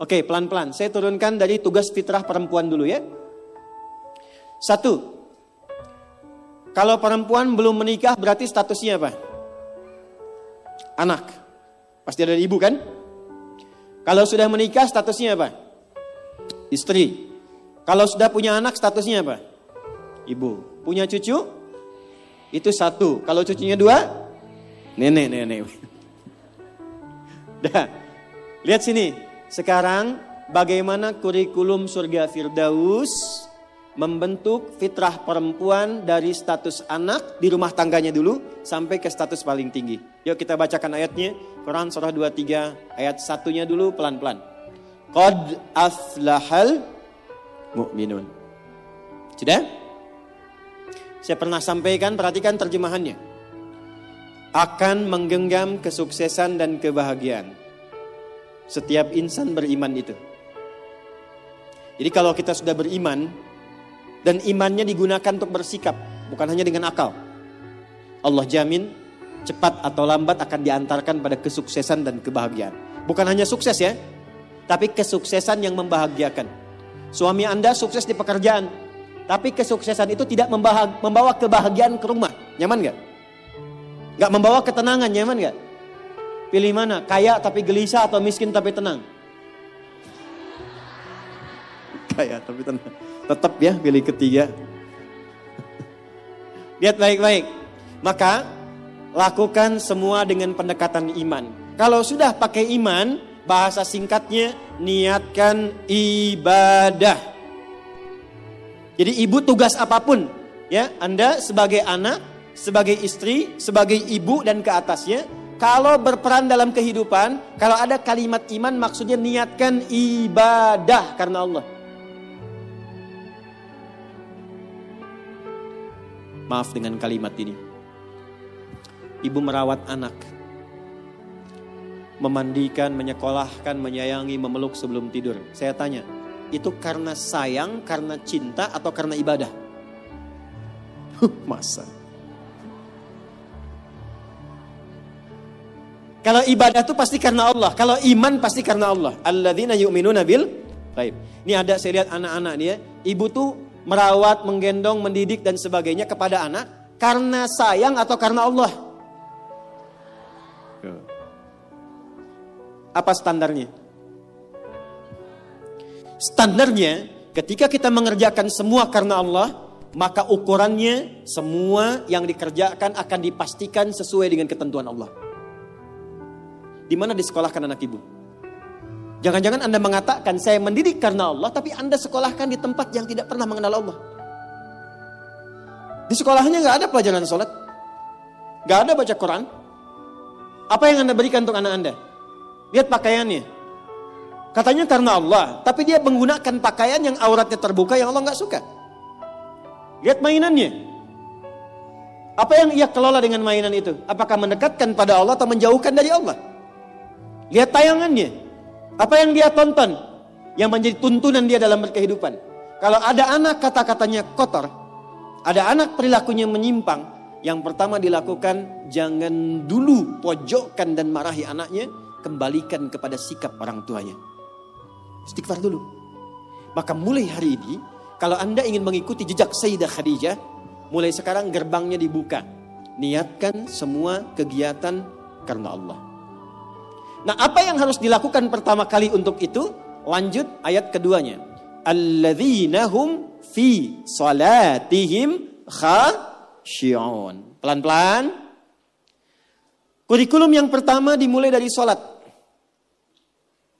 Oke, pelan-pelan. Saya turunkan dari tugas fitrah perempuan dulu ya. 1. Kalau perempuan belum menikah berarti statusnya apa? Anak. Pasti ada ibu kan? Kalau sudah menikah statusnya apa? Istri. Kalau sudah punya anak statusnya apa? Ibu. Punya cucu? Itu 1. Kalau cucunya 2? Nenek. Dah. Lihat sini. Sekarang bagaimana kurikulum surga Firdaus membentuk fitrah perempuan dari status anak di rumah tangganya dulu sampai ke status paling tinggi. Yuk kita bacakan ayatnya. Quran surah 23 ayat 1-nya dulu pelan-pelan. Qad aflahal mu'minun. Sudah? Saya pernah sampaikan, perhatikan terjemahannya. Akan menggenggam kesuksesan dan kebahagiaan. Setiap insan beriman itu. Jadi kalau kita sudah beriman dan imannya digunakan untuk bersikap, bukan hanya dengan akal, Allah jamin cepat atau lambat akan diantarkan pada kesuksesan dan kebahagiaan. Bukan hanya sukses ya, tapi kesuksesan yang membahagiakan. Suami Anda sukses di pekerjaan, tapi kesuksesan itu tidak membawa kebahagiaan ke rumah. Nyaman gak? Gak membawa ketenangan, nyaman gak? Pilih mana? Kaya tapi gelisah atau miskin tapi tenang? Kaya tapi tenang. Tetap ya pilih ketiga. Lihat baik-baik. Maka lakukan semua dengan pendekatan iman. Kalau sudah pakai iman, bahasa singkatnya niatkan ibadah. Jadi ibu tugas apapun, ya, Anda sebagai anak, sebagai istri, sebagai ibu dan ke atasnya, kalau berperan dalam kehidupan, kalau ada kalimat iman maksudnya niatkan ibadah karena Allah. Maaf dengan kalimat ini. Ibu merawat anak. Memandikan, menyekolahkan, menyayangi, memeluk sebelum tidur. Saya tanya, itu karena sayang, karena cinta, atau karena ibadah? Masa? Kalau ibadah itu pasti karena Allah. Kalau iman pasti karena Allah. Alladzina yu'minuna bil ghaib. Ini ada saya lihat anak-anak nih ya. Ibu tuh merawat, menggendong, mendidik dan sebagainya kepada anak karena sayang atau karena Allah? Apa standarnya? Standarnya ketika kita mengerjakan semua karena Allah, maka ukurannya semua yang dikerjakan akan dipastikan sesuai dengan ketentuan Allah. Di mana disekolahkan anak ibu? Jangan-jangan Anda mengatakan saya mendidik karena Allah, tapi Anda sekolahkan di tempat yang tidak pernah mengenal Allah. Di sekolahnya nggak ada pelajaran sholat, nggak ada baca Quran. Apa yang Anda berikan untuk anak Anda? Lihat pakaiannya. Katanya karena Allah, tapi dia menggunakan pakaian yang auratnya terbuka yang Allah nggak suka. Lihat mainannya. Apa yang ia kelola dengan mainan itu? Apakah mendekatkan pada Allah atau menjauhkan dari Allah? Lihat tayangannya. Apa yang dia tonton yang menjadi tuntunan dia dalam berkehidupan. Kalau ada anak kata-katanya kotor, ada anak perilakunya menyimpang, yang pertama dilakukan jangan dulu pojokkan dan marahi anaknya, kembalikan kepada sikap orang tuanya. Istighfar dulu. Maka mulai hari ini, kalau Anda ingin mengikuti jejak Sayyidah Khadijah, mulai sekarang gerbangnya dibuka. Niatkan semua kegiatan karena Allah. Nah, apa yang harus dilakukan pertama kali untuk itu? Lanjut ayat keduanya. Alladzina hum fi salatihim khashi'un. Pelan-pelan. Kurikulum yang pertama dimulai dari salat.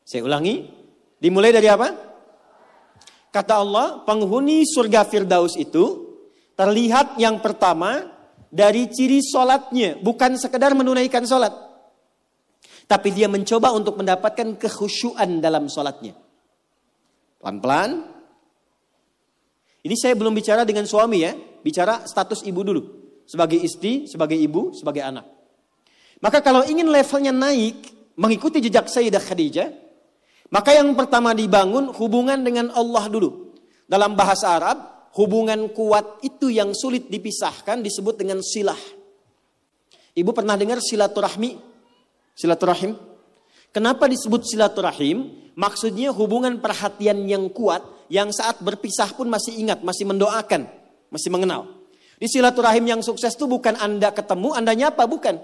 Saya ulangi, dimulai dari apa? Kata Allah, penghuni surga Firdaus itu terlihat yang pertama dari ciri salatnya, bukan sekedar menunaikan salat. Tapi dia mencoba untuk mendapatkan kekhusyuan dalam sholatnya. Pelan-pelan. Ini saya belum bicara dengan suami ya. Bicara status ibu dulu. Sebagai istri, sebagai ibu, sebagai anak. Maka kalau ingin levelnya naik, mengikuti jejak Sayyidah Khadijah, maka yang pertama dibangun hubungan dengan Allah dulu. Dalam bahasa Arab, hubungan kuat itu yang sulit dipisahkan disebut dengan silah. Ibu pernah dengar silaturahmi? Silaturahim. Kenapa disebut silaturahim? maksudnya hubungan perhatian yang kuat, yang saat berpisah pun masih ingat, masih mendoakan, masih mengenal. Di silaturahim yang sukses itu bukan Anda ketemu, Anda nyapa, bukan.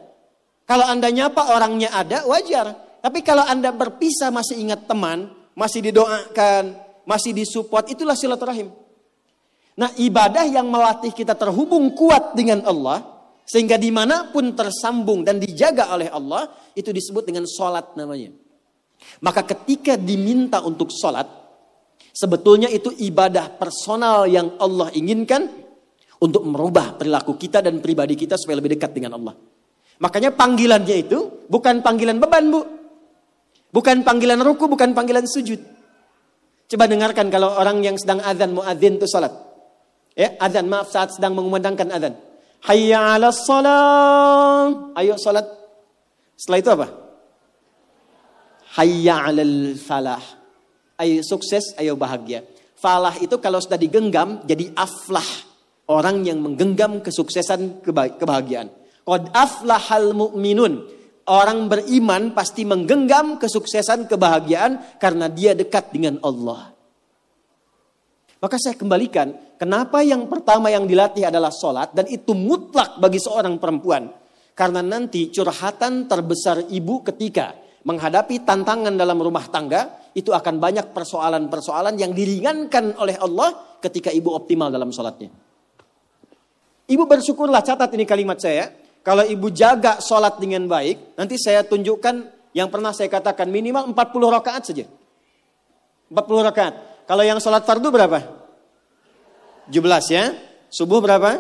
Kalau Anda nyapa orangnya ada, wajar. Tapi kalau Anda berpisah masih ingat teman, masih didoakan, masih disupport, itulah silaturahim. Nah, ibadah yang melatih kita terhubung kuat dengan Allah, sehingga dimanapun tersambung dan dijaga oleh Allah, itu disebut dengan sholat namanya. Maka ketika diminta untuk sholat, sebetulnya itu ibadah personal yang Allah inginkan untuk merubah perilaku kita dan pribadi kita supaya lebih dekat dengan Allah. Makanya panggilannya itu bukan panggilan beban, Bu. Bukan panggilan ruku, bukan panggilan sujud. Coba dengarkan kalau orang yang sedang azan, muadzin itu sholat. Ya, azan, maaf, saat sedang mengumandangkan azan. Hayya 'alas shalah. Ayo salat. Setelah itu apa? Hayya 'alal falah. Ayo sukses, ayo bahagia. Falah itu kalau sudah digenggam jadi aflah. Orang yang menggenggam kesuksesan, kebahagiaan. Qad aflahal mu'minun. Orang beriman pasti menggenggam kesuksesan, kebahagiaan karena dia dekat dengan Allah. Maka saya kembalikan, kenapa yang pertama yang dilatih adalah sholat, dan itu mutlak bagi seorang perempuan. Karena nanti curhatan terbesar ibu ketika menghadapi tantangan dalam rumah tangga, itu akan banyak persoalan-persoalan yang diringankan oleh Allah ketika ibu optimal dalam sholatnya. Ibu bersyukurlah, catat ini kalimat saya, kalau ibu jaga sholat dengan baik, nanti saya tunjukkan yang pernah saya katakan minimal 40 rakaat saja. 40 rakaat. Kalau yang sholat fardu berapa? 17 ya. Subuh berapa?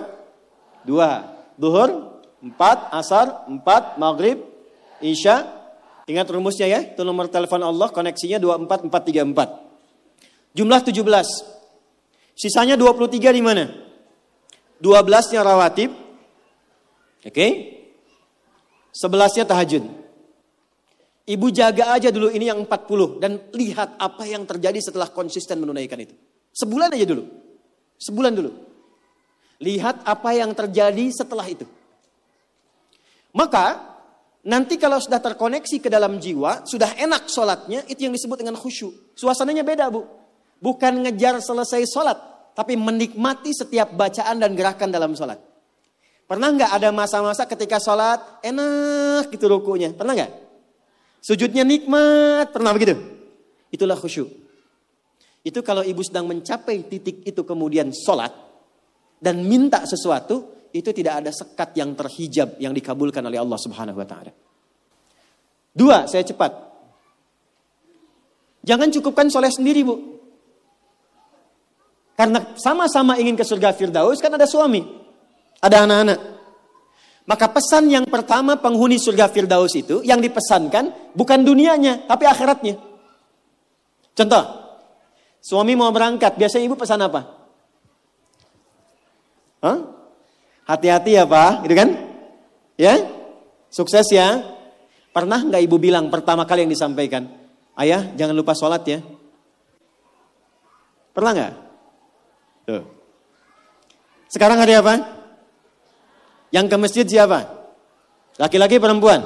2. Duhur 4. Asar 4. Maghrib, Isya. Ingat rumusnya ya. Itu nomor telepon Allah. Koneksinya 24434. Jumlah 17. Sisanya 23 di mana? 12-nya rawatib. Oke. 11-nya tahajud. Ibu jaga aja dulu ini yang 40 dan lihat apa yang terjadi setelah konsisten menunaikan itu. Sebulan aja dulu. Sebulan dulu. Lihat apa yang terjadi setelah itu. Maka nanti kalau sudah terkoneksi ke dalam jiwa, sudah enak sholatnya, itu yang disebut dengan khusyuk. Suasananya beda, Bu. Bukan ngejar selesai sholat, tapi menikmati setiap bacaan dan gerakan dalam sholat. Pernah nggak ada masa-masa ketika sholat enak gitu rukunya? Pernah nggak? Sujudnya nikmat, pernah begitu? Itulah khusyuk. Itu kalau ibu sedang mencapai titik itu kemudian sholat dan minta sesuatu, itu tidak ada sekat yang terhijab yang dikabulkan oleh Allah Subhanahu wa taala. 2, saya cepat. Jangan cukupkan soleh sendiri, Bu. Karena sama-sama ingin ke surga Firdaus, kan ada suami, ada anak-anak. Maka pesan yang pertama penghuni surga Firdaus itu yang dipesankan bukan dunianya tapi akhiratnya. Contoh, suami mau berangkat, biasanya ibu pesan apa? Hati-hati ya Pak, gitu kan? Ya, sukses ya. Pernah nggak ibu bilang pertama kali yang disampaikan, ayah jangan lupa sholat ya? Pernah nggak? Tuh. Sekarang hari apa? Yang ke masjid siapa? Laki-laki perempuan?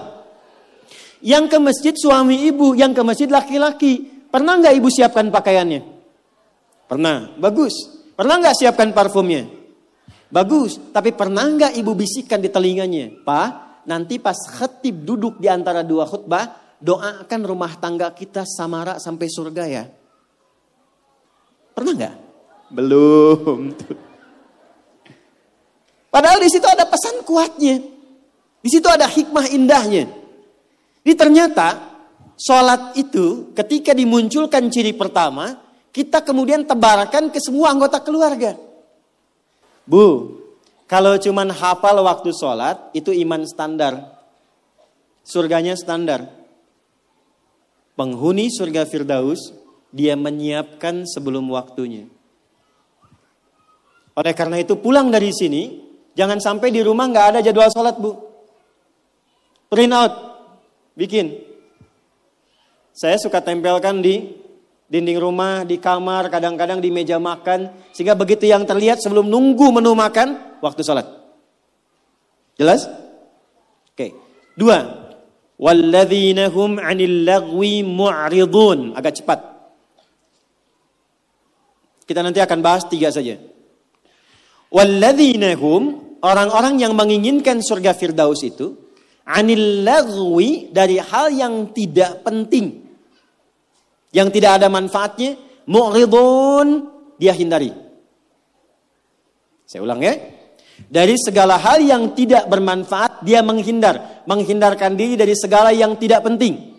Yang ke masjid suami ibu, yang ke masjid laki-laki. Pernah nggak ibu siapkan pakaiannya? Pernah, bagus. Pernah nggak siapkan parfumnya? Bagus. Tapi pernah nggak ibu bisikkan di telinganya? Pak, nanti pas khatib duduk di antara dua khutbah, doakan rumah tangga kita samara sampai surga ya. Pernah nggak? Belum. Padahal di situ ada pesan kuatnya. Di situ ada hikmah indahnya. Jadi ternyata sholat itu ketika dimunculkan ciri pertama, kita kemudian tebarkan ke semua anggota keluarga. Bu, kalau cuman hafal waktu sholat, itu iman standar. Surganya standar. Penghuni surga Firdaus, dia menyiapkan sebelum waktunya. Oleh karena itu pulang dari sini, jangan sampai di rumah nggak ada jadwal sholat, Bu. Print out, bikin. Saya suka tempelkan di dinding rumah, di kamar, kadang-kadang di meja makan, sehingga begitu yang terlihat sebelum nunggu menu makan, waktu sholat. Jelas? Oke. 2, Walladzina hum 'anil lagwi mu'ridun. Agak cepat. Kita nanti akan bahas 3 saja. Walladzina hum, orang-orang yang menginginkan surga Firdaus itu, 'anil lagwi, dari hal yang tidak penting, yang tidak ada manfaatnya, mu'ridun, dia hindari. Saya ulang ya. Dari segala hal yang tidak bermanfaat, dia menghindarkan diri dari segala yang tidak penting.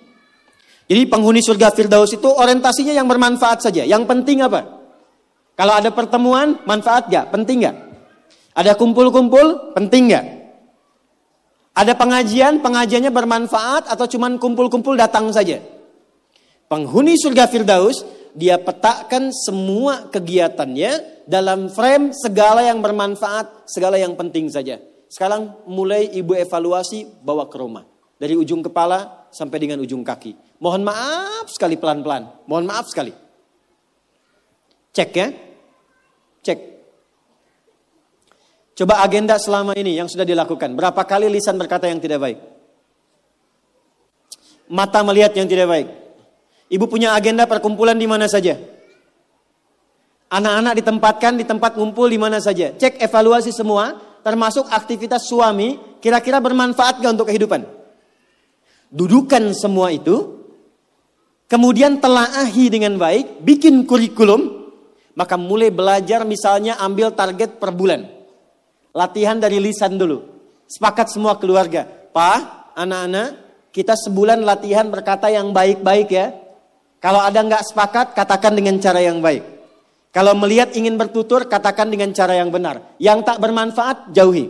Jadi penghuni surga Firdaus itu orientasinya yang bermanfaat saja. Yang penting apa? Kalau ada pertemuan, manfaat gak? Penting gak? Ada kumpul-kumpul, penting gak? Ada pengajiannya bermanfaat atau cuman kumpul-kumpul datang saja? Penghuni surga Firdaus, dia petakan semua kegiatannya dalam frame segala yang bermanfaat, segala yang penting saja. Sekarang mulai ibu evaluasi, bawa ke rumah. Dari ujung kepala sampai dengan ujung kaki. Mohon maaf sekali, pelan-pelan. Mohon maaf sekali. Cek ya. Cek. Coba agenda selama ini yang sudah dilakukan. Berapa kali lisan berkata yang tidak baik? Mata melihat yang tidak baik. Ibu punya agenda perkumpulan di mana saja? Anak-anak ditempatkan di tempat ngumpul di mana saja? Cek evaluasi semua, termasuk aktivitas suami, kira-kira bermanfaat gak untuk kehidupan? Dudukan semua itu, kemudian telaahi dengan baik, bikin kurikulum, maka mulai belajar misalnya ambil target per bulan. Latihan dari lisan dulu. Sepakat semua keluarga. Pak, anak-anak, kita sebulan latihan berkata yang baik-baik ya. Kalau ada nggak sepakat, katakan dengan cara yang baik. Kalau melihat ingin bertutur, katakan dengan cara yang benar. Yang tak bermanfaat, jauhi.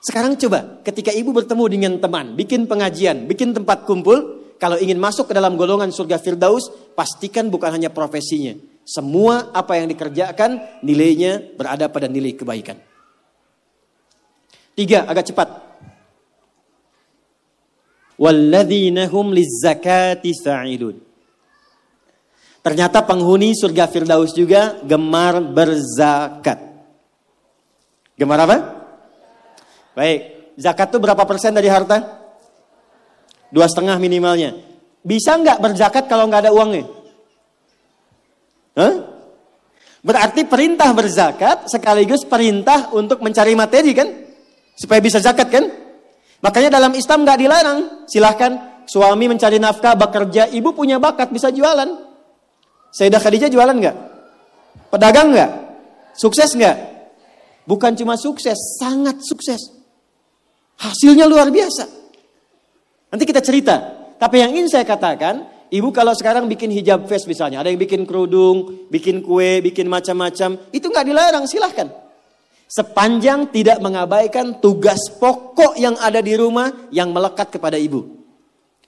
Sekarang coba, ketika ibu bertemu dengan teman, bikin pengajian, bikin tempat kumpul, kalau ingin masuk ke dalam golongan surga Firdaus, pastikan bukan hanya profesinya. Semua apa yang dikerjakan, nilainya berada pada nilai kebaikan. 3, agak cepat. Walladzina hum lizzakati fa'ilun. Ternyata penghuni surga Firdaus juga gemar berzakat. Gemar apa? Baik, zakat itu berapa persen dari harta? 2,5 minimalnya. Bisa nggak berzakat kalau nggak ada uangnya? Hah? Berarti perintah berzakat sekaligus perintah untuk mencari materi kan? Supaya bisa zakat kan? Makanya dalam Islam nggak dilarang. Silahkan suami mencari nafkah, bekerja, ibu punya bakat bisa jualan. Sayyidah Khadijah jualan nggak? Pedagang nggak? Sukses nggak? Bukan cuma sukses, sangat sukses. Hasilnya luar biasa. Nanti kita cerita. Tapi yang ingin saya katakan, ibu kalau sekarang bikin hijab face misalnya, ada yang bikin kerudung, bikin kue, bikin macam-macam, itu nggak dilarang, silahkan. Sepanjang tidak mengabaikan tugas pokok yang ada di rumah yang melekat kepada ibu.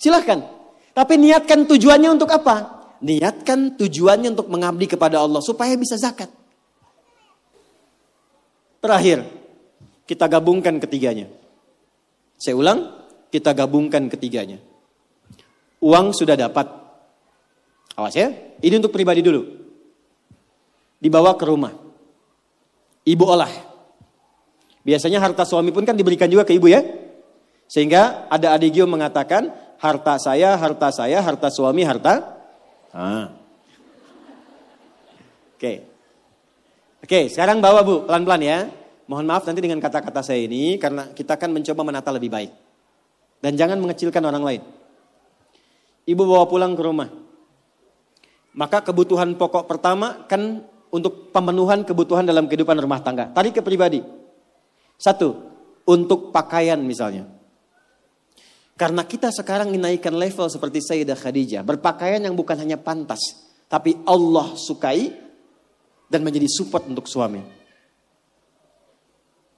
Silahkan. Tapi niatkan tujuannya untuk apa? Niatkan tujuannya untuk mengabdi kepada Allah supaya bisa zakat. Terakhir, kita gabungkan ketiganya. Saya ulang, kita gabungkan ketiganya. Uang sudah dapat. Awas ya, ini untuk pribadi dulu. Dibawa ke rumah. Ibu olah. Biasanya harta suami pun kan diberikan juga ke ibu ya. Sehingga ada adigio mengatakan, harta saya, harta suami, harta. Oke, sekarang bawa bu, pelan-pelan ya. Mohon maaf nanti dengan kata-kata saya ini, karena kita akan mencoba menata lebih baik. Dan jangan mengecilkan orang lain. Ibu bawa pulang ke rumah. Maka kebutuhan pokok pertama kan untuk pemenuhan kebutuhan dalam kehidupan rumah tangga. Tarik ke pribadi. 1, untuk pakaian misalnya. Karena kita sekarang menaikkan level seperti Sayyidah Khadijah. Berpakaian yang bukan hanya pantas. Tapi Allah sukai dan menjadi support untuk suami.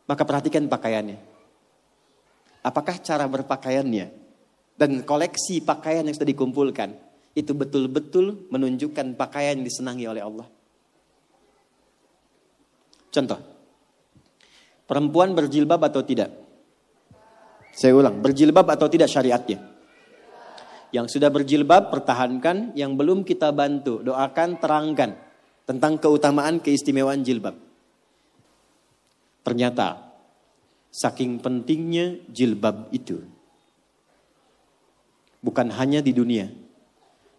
Maka perhatikan pakaiannya. Apakah cara berpakaiannya dan koleksi pakaian yang sudah dikumpulkan itu betul-betul menunjukkan pakaian yang disenangi oleh Allah. Contoh. Perempuan berjilbab atau tidak? Saya ulang, berjilbab atau tidak syariatnya? Yang sudah berjilbab, pertahankan. Yang belum kita bantu, doakan, terangkan tentang keutamaan, keistimewaan jilbab. Ternyata, saking pentingnya jilbab itu, Bukan hanya di dunia.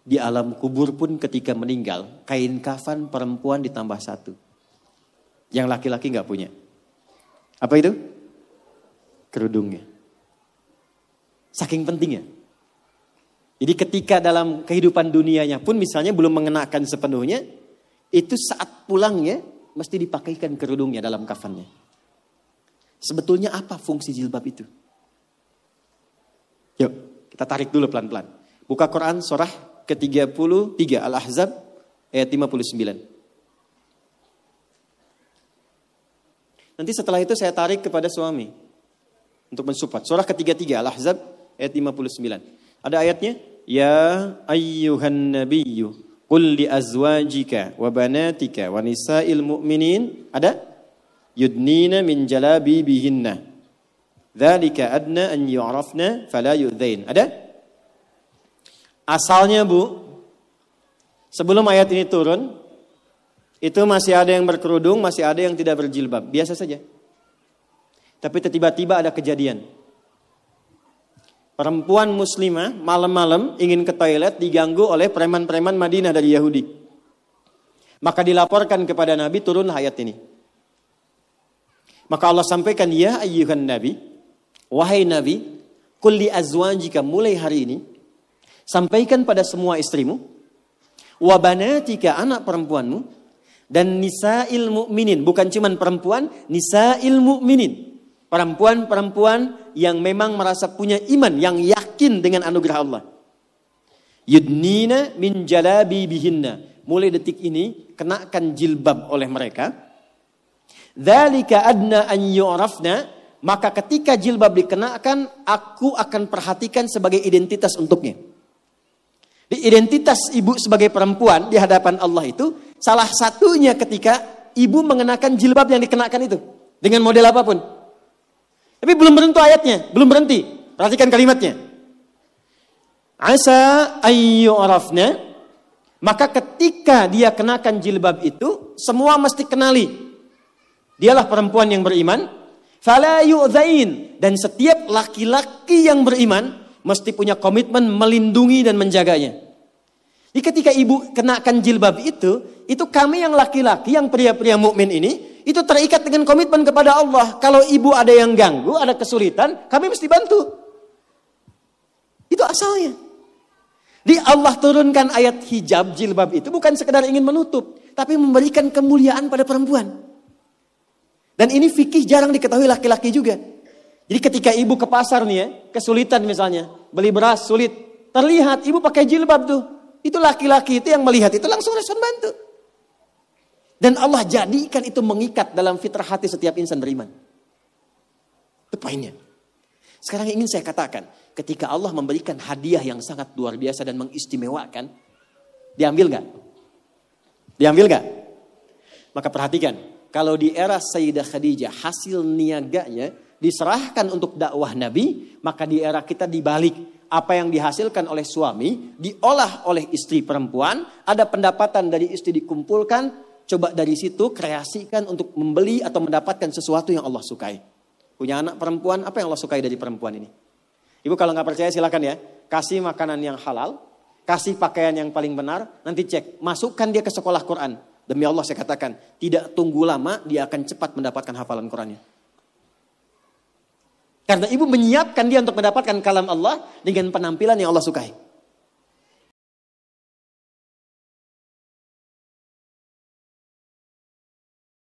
Di alam kubur pun ketika meninggal, kain kafan perempuan ditambah satu. Yang laki-laki gak punya. Apa itu? Kerudungnya. Saking pentingnya. Jadi ketika dalam kehidupan dunianya pun misalnya belum mengenakan sepenuhnya, itu saat pulangnya mesti dipakaikan kerudungnya dalam kafannya. Sebetulnya apa fungsi jilbab itu? Yuk kita tarik dulu pelan-pelan. Buka Quran surah ke-33 Al-Ahzab ayat 59. Nanti setelah itu saya tarik kepada suami untuk mensupport. Surah ke-33 Al-Ahzab ayat 59. Ada ayatnya, ya ayyuhan nabiyyu qul li azwajika wa banatika wa nisa'il mu'minin. Ada? Yudnina min jalabibihinna. Dzalika adna an yu'rafna fala yu'dzain. Ada? Asalnya Bu, sebelum ayat ini turun, itu masih ada yang berkerudung, masih ada yang tidak berjilbab. Biasa saja. Tapi tiba-tiba ada kejadian. Perempuan muslimah malam-malam ingin ke toilet diganggu oleh preman-preman Madinah dari Yahudi. Maka dilaporkan kepada Nabi, turunlah ayat ini. Maka Allah sampaikan, ya ayyuhan nabi, wahai Nabi, qul li azwajika, mulai hari ini sampaikan pada semua istrimu, wa banatika, anak perempuanmu, dan nisa'il mu'minin, bukan cuman perempuan, nisa'il mu'minin, perempuan-perempuan yang memang merasa punya iman, yang yakin dengan anugerah Allah. Yudnina min jalabibihinna, mulai detik ini kenakan jilbab oleh mereka. Dzalika adna an yu'rafna, maka ketika jilbab dikenakan, aku akan perhatikan sebagai identitas untuknya. Di identitas ibu sebagai perempuan di hadapan Allah itu salah satunya ketika ibu mengenakan jilbab yang dikenakan itu dengan model apapun. Tapi belum berhenti ayatnya, belum berhenti. Perhatikan kalimatnya. Asa ayyurafna, maka ketika dia kenakan jilbab itu, semua mesti kenali. Dialah perempuan yang beriman. Fala yu'dzain, dan setiap laki-laki yang beriman mesti punya komitmen melindungi dan menjaganya. Jadi ketika ibu kenakan jilbab itu kami yang laki-laki, yang pria-pria mukmin ini, itu terikat dengan komitmen kepada Allah. Kalau ibu ada yang ganggu, ada kesulitan, kami mesti bantu. Itu asalnya. Di Allah turunkan ayat hijab, jilbab itu bukan sekedar ingin menutup, tapi memberikan kemuliaan pada perempuan. Dan ini fikih jarang diketahui laki-laki juga. Jadi ketika ibu ke pasar nih ya, kesulitan misalnya, beli beras sulit, terlihat ibu pakai jilbab tuh. Itu laki-laki itu yang melihat itu langsung respon bantu. Dan Allah jadikan itu mengikat dalam fitrah hati setiap insan beriman. Itu poinnya. Sekarang ingin saya katakan, ketika Allah memberikan hadiah yang sangat luar biasa dan mengistimewakan, diambil gak? Diambil gak? Maka perhatikan, kalau di era Sayyidah Khadijah hasil niaganya diserahkan untuk dakwah Nabi, maka di era kita dibalik. Apa yang dihasilkan oleh suami diolah oleh istri perempuan, ada pendapatan dari istri dikumpulkan, coba dari situ kreasikan untuk membeli atau mendapatkan sesuatu yang Allah sukai. Punya anak perempuan, apa yang Allah sukai dari perempuan ini? Ibu kalau nggak percaya silakan ya, kasih makanan yang halal, kasih pakaian yang paling benar, nanti cek, masukkan dia ke sekolah Quran. Demi Allah saya katakan, tidak tunggu lama dia akan cepat mendapatkan hafalan Qurannya. Karena ibu menyiapkan dia untuk mendapatkan kalam Allah dengan penampilan yang Allah sukai.